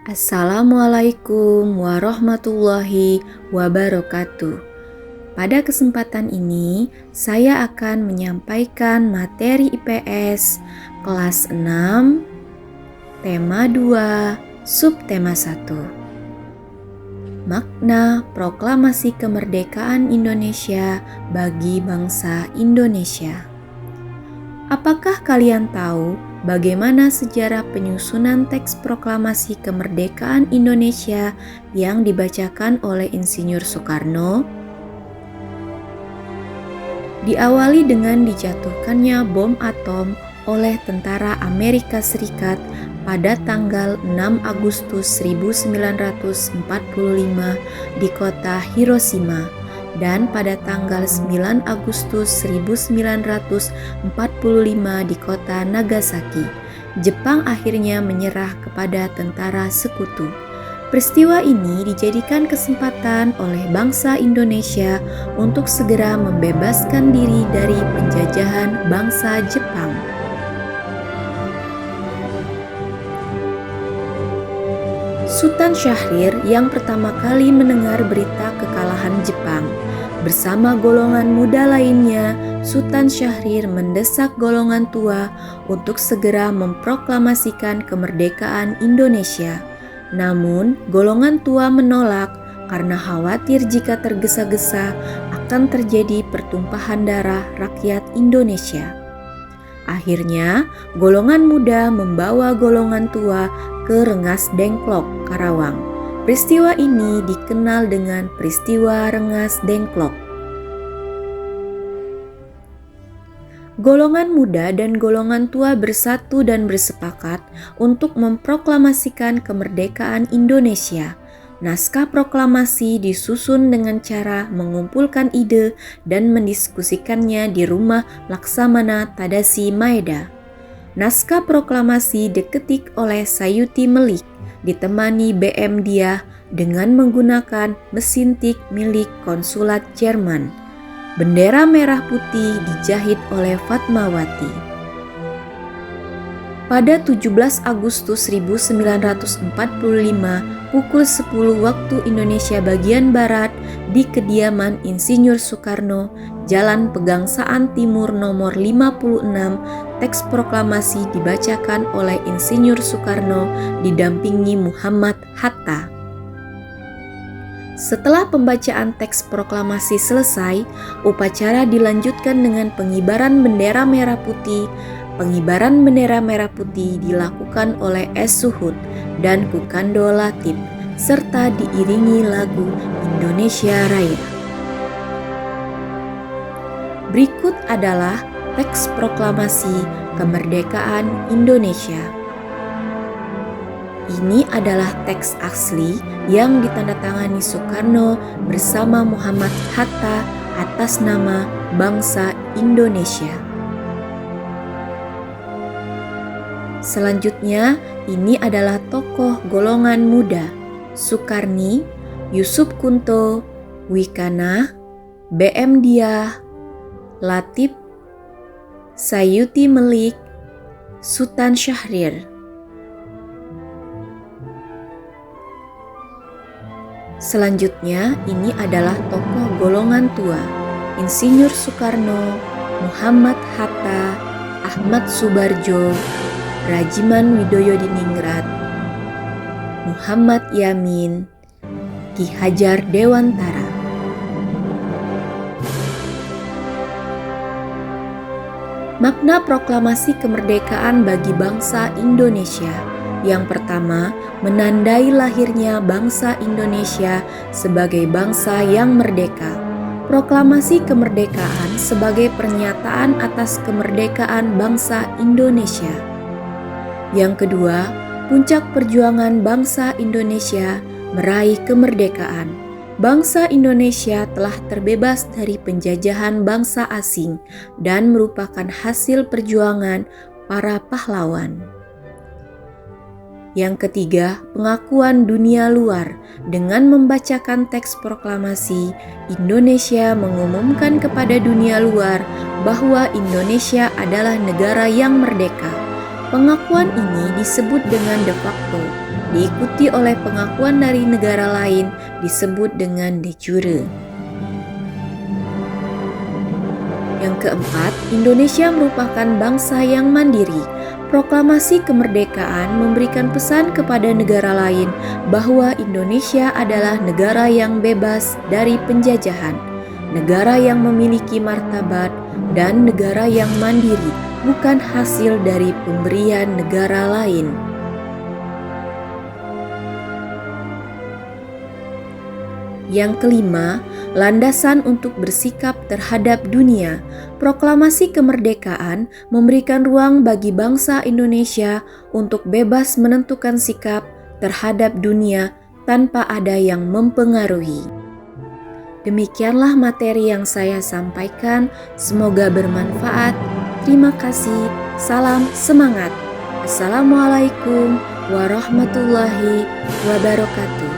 Assalamualaikum warahmatullahi wabarakatuh. Pada kesempatan ini, saya akan menyampaikan materi IPS kelas 6, tema 2, subtema 1. Makna Proklamasi Kemerdekaan Indonesia bagi bangsa Indonesia. Apakah kalian tahu bagaimana sejarah penyusunan teks proklamasi kemerdekaan Indonesia yang dibacakan oleh Insinyur Soekarno? Diawali dengan dijatuhkannya bom atom oleh tentara Amerika Serikat pada tanggal 6 Agustus 1945 di kota Hiroshima, dan pada tanggal 9 Agustus 1945 di kota Nagasaki. Jepang akhirnya menyerah kepada tentara sekutu. Peristiwa ini dijadikan kesempatan oleh bangsa Indonesia untuk segera membebaskan diri dari penjajahan bangsa Jepang. Sultan Syahrir yang pertama kali mendengar berita kekalahan Jepang. Bersama golongan muda lainnya, Sultan Syahrir mendesak golongan tua untuk segera memproklamasikan kemerdekaan Indonesia. Namun, golongan tua menolak karena khawatir jika tergesa-gesa akan terjadi pertumpahan darah rakyat Indonesia. Akhirnya, golongan muda membawa golongan tua ke Rengas Dengklok, Karawang. Peristiwa ini dikenal dengan peristiwa Rengas Dengklok. Golongan muda dan golongan tua bersatu dan bersepakat untuk memproklamasikan kemerdekaan Indonesia. Naskah proklamasi disusun dengan cara mengumpulkan ide dan mendiskusikannya di rumah Laksamana Tadashi Maeda. Naskah proklamasi diketik oleh Sayuti Melik, ditemani BM Diah dengan menggunakan mesin tik milik konsulat Jerman. Bendera merah putih dijahit oleh Fatmawati. Pada 17 Agustus 1945, pukul 10 waktu Indonesia bagian Barat, di kediaman Insinyur Soekarno, Jalan Pegangsaan Timur nomor 56, teks proklamasi dibacakan oleh Insinyur Soekarno didampingi Muhammad Hatta. Setelah pembacaan teks proklamasi selesai, upacara dilanjutkan dengan pengibaran bendera merah putih. Pengibaran bendera merah putih dilakukan oleh Es Suhud dan Kukando Latif, serta diiringi lagu Indonesia Raya. Berikut adalah teks proklamasi kemerdekaan Indonesia. Ini adalah teks asli yang ditandatangani Soekarno bersama Muhammad Hatta atas nama bangsa Indonesia. Selanjutnya, ini adalah tokoh golongan muda: Sukarni, Yusuf Kunto, Wikana, BM Diah, Latif, Sayuti Melik, Sultan Syahrir. Selanjutnya, ini adalah tokoh golongan tua: Insinyur Soekarno, Muhammad Hatta, Ahmad Subarjo, Rajiman Widoyodiningrat, Muhammad Yamin, Ki Hajar Dewantara. Makna proklamasi kemerdekaan bagi bangsa Indonesia. Yang pertama, menandai lahirnya bangsa Indonesia sebagai bangsa yang merdeka. Proklamasi kemerdekaan sebagai pernyataan atas kemerdekaan bangsa Indonesia. Yang kedua, puncak perjuangan bangsa Indonesia meraih kemerdekaan. Bangsa Indonesia telah terbebas dari penjajahan bangsa asing dan merupakan hasil perjuangan para pahlawan. Yang ketiga, pengakuan dunia luar. Dengan membacakan teks proklamasi, Indonesia mengumumkan kepada dunia luar bahwa Indonesia adalah negara yang merdeka. Pengakuan ini disebut dengan de facto. diikuti oleh pengakuan dari negara lain disebut dengan de jure. Yang keempat, Indonesia merupakan bangsa yang mandiri. Proklamasi kemerdekaan memberikan pesan kepada negara lain bahwa Indonesia adalah negara yang bebas dari penjajahan, negara yang memiliki martabat, dan negara yang mandiri, bukan hasil dari pemberian negara lain. Yang kelima, landasan untuk bersikap terhadap dunia. Proklamasi kemerdekaan memberikan ruang bagi bangsa Indonesia untuk bebas menentukan sikap terhadap dunia tanpa ada yang mempengaruhi. Demikianlah materi yang saya sampaikan, semoga bermanfaat. Terima kasih, salam semangat. Assalamualaikum warahmatullahi wabarakatuh.